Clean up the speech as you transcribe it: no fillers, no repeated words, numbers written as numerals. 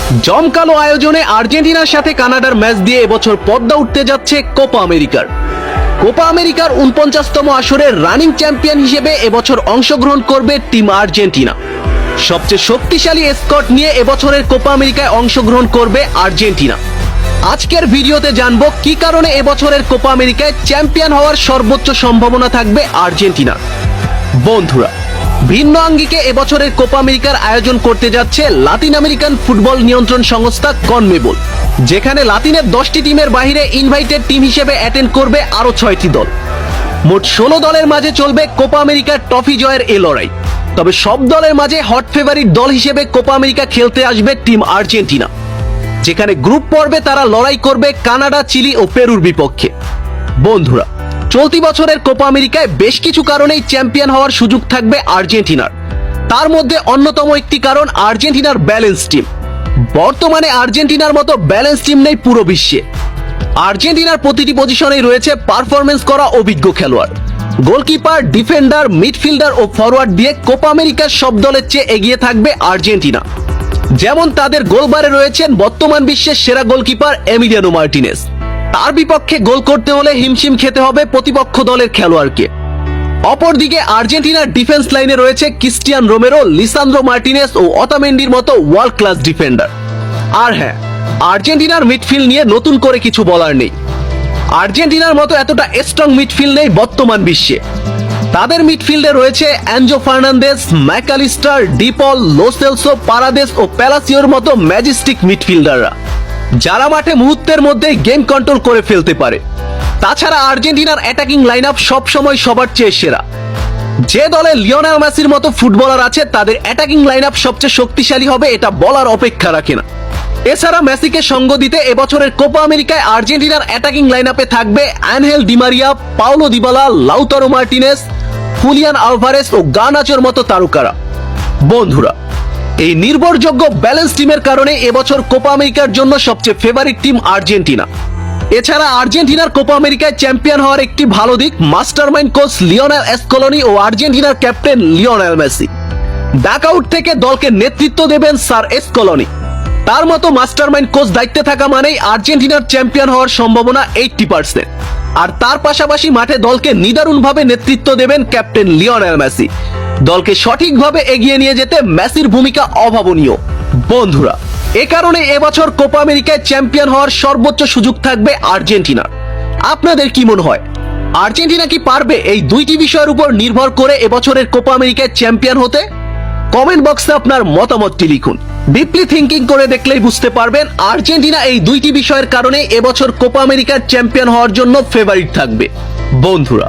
জমকালো আয়োজনে আর্জেন্টিনার সাথে কানাডার ম্যাচ দিয়ে এবছর পদ্মা উঠতে যাচ্ছে কোপা আমেরিকার। কোপা আমেরিকার ৪৯তম আসরের রানিং চ্যাম্পিয়ন হিসেবে এবছর অংশগ্রহণ করবে টিম আর্জেন্টিনা। সবচেয়ে শক্তিশালী স্কোয়াড নিয়ে এবছরের কোপা আমেরিকায় অংশগ্রহণ করবে আর্জেন্টিনা। আজকের ভিডিওতে জানবো কি কারণে এবছরের কোপা আমেরিকায় চ্যাম্পিয়ন হওয়ার সর্বোচ্চ সম্ভাবনা থাকবে আর্জেন্টিনার। বন্ধুরা, ভিন্ন আঙ্গিকে এবছরের কোপা আমেরিকার আয়োজন করতে যাচ্ছে লাতিন আমেরিকান ফুটবল নিয়ন্ত্রণ সংস্থা কনমেবল, যেখানে লাতিনের 10টি টিমের বাইরে ইনভাইটেড টিম হিসেবে অ্যাটেন্ড করবে আরো 6টি দল। মোট 16 দলের মাঝে চলবে কোপা আমেরিকার ট্রফি জয়ের এ লড়াই। তবে সব দলের মাঝে হট ফেভারিট দল হিসেবে কোপা আমেরিকা খেলতে আসবে টিম আর্জেন্টিনা, যেখানে গ্রুপ পর্বে তারা লড়াই করবে কানাডা, চিলি ও পেরুর বিপক্ষে। বন্ধুরা, চলতি বছরের কোপা আমেরিকায় বেশ কিছু কারণেই চ্যাম্পিয়ন হওয়ার সুযোগ থাকবে আর্জেন্টিনার। তার মধ্যে অন্যতম একটি কারণ আর্জেন্টিনার ব্যালেন্স টিম। বর্তমানে আর্জেন্টিনার মতো ব্যালেন্স টিম নেই পুরো বিশ্বে। আর্জেন্টিনার প্রতিটি পজিশনেই রয়েছে পারফরমেন্স করা অভিজ্ঞ খেলোয়াড়। গোলকিপার, ডিফেন্ডার, মিডফিল্ডার ও ফরওয়ার্ড দিয়ে কোপা আমেরিকার সব দলের চেয়ে এগিয়ে থাকবে আর্জেন্টিনা। যেমন তাদের গোলবারে রয়েছেন বর্তমান বিশ্বের সেরা গোলকিপার এমিলিয়ানো মার্টিনেজ। তার বিপক্ষে গোল করতে হলে হিমশিম খেতে হবে প্রতিপক্ষ দলের খেলোয়াড়কে। অপরদিকে আর্জেন্টিনার ডিফেন্স লাইনে রয়েছে ক্রিস্টিয়ান রোমেরো, লিসান্দ্রো মার্টিনেজ ও অতামেন্ডির মতো ওয়ার্ল্ড ক্লাস ডিফেন্ডার। আর হ্যাঁ, আর্জেন্টিনার মিডফিল্ড নিয়ে নতুন করে কিছু বলার নেই। আর্জেন্টিনার মতো এতটা স্ট্রং মিডফিল্ড নেই বর্তমান বিশ্বে। তাদের মিডফিল্ডে রয়েছে Enzo Fernandez, McAllister, De Paul, Lo Celso, Paredes ও প্যালাসিওর মতো ম্যাজেস্টিক মিডফিল্ডাররা, যারা মাঠে মুহূর্তের মধ্যেই গেম কন্ট্রোল করে ফেলতে পারে। তাছাড়া আর্জেন্টিনার অ্যাটাকিং লাইন আপ সবসময় সবার চেয়ে সেরা। যে দলে লিওনেল মেসির মতো ফুটবলার আছে, তাদের অ্যাটাকিং লাইন আপ সবচেয়ে শক্তিশালী হবে, এটা বলার অপেক্ষা রাখে না। এছাড়া মেসিকে সঙ্গ দিতে এবছরের কোপা আমেরিকায় আর্জেন্টিনার অ্যাটাকিং লাইন আপে থাকবে Angel Di Maria, Paulo Dybala, Lautaro Martinez, Julian Alvarez ও গার্নাচোর মতো তারকারা। বন্ধুরা, এই নির্ভরযোগ্য ব্যালেন্স টিমের কারণে এবছর কোপা আমেরিকার জন্য সবচেয়ে ফেভারিট টিম আর্জেন্টিনা। এছাড়া আর্জেন্টিনার কোপা আমেরিকায় চ্যাম্পিয়ন হওয়ার একটি ভালো দিক মাস্টারমাইন্ড কোচ লিওনেল স্কলোনি ও আর্জেন্টিনার ক্যাপ্টেন লিওনেল মেসি। ডাকআউট থেকে দলকে নেতৃত্ব দেবেন স্যার স্কলোনি। তার মতো মাস্টারমাইন্ড কোচ দায়িত্বে থাকা মানেই আর্জেন্টিনার চ্যাম্পিয়ন হওয়ার সম্ভাবনা 80%। আর তার পাশাপাশি মাঠে দলকে নিদারুণভাবে নেতৃত্ব দেবেন ক্যাপ্টেন লিওনেল মেসি। দলকে সঠিকভাবে এগিয়ে নিয়ে যেতে মেসির ভূমিকা অভাবনীয়। বন্ধুরা, এ কারণে এবছর কোপা আমেরিকায় চ্যাম্পিয়ন হওয়ার সর্বোচ্চ সুযোগ থাকবে আর্জেন্টিনার। আপনাদের কি মনে হয়, আর্জেন্টিনা কি পারবে এই দুইটি বিষয়ের উপর নির্ভর করে এবছরের কোপা আমেরিকায় চ্যাম্পিয়ন হতে? কমেন্ট বক্সে আপনার মতামতটি লিখুন। ডিপলি থিঙ্কিং করে দেখলেই বুঝতে পারবেন আর্জেন্টিনা এই দুইটি বিষয়ের কারণে এবছর কোপা আমেরিকার চ্যাম্পিয়ন হওয়ার জন্য ফেভারিট থাকবে। বন্ধুরা।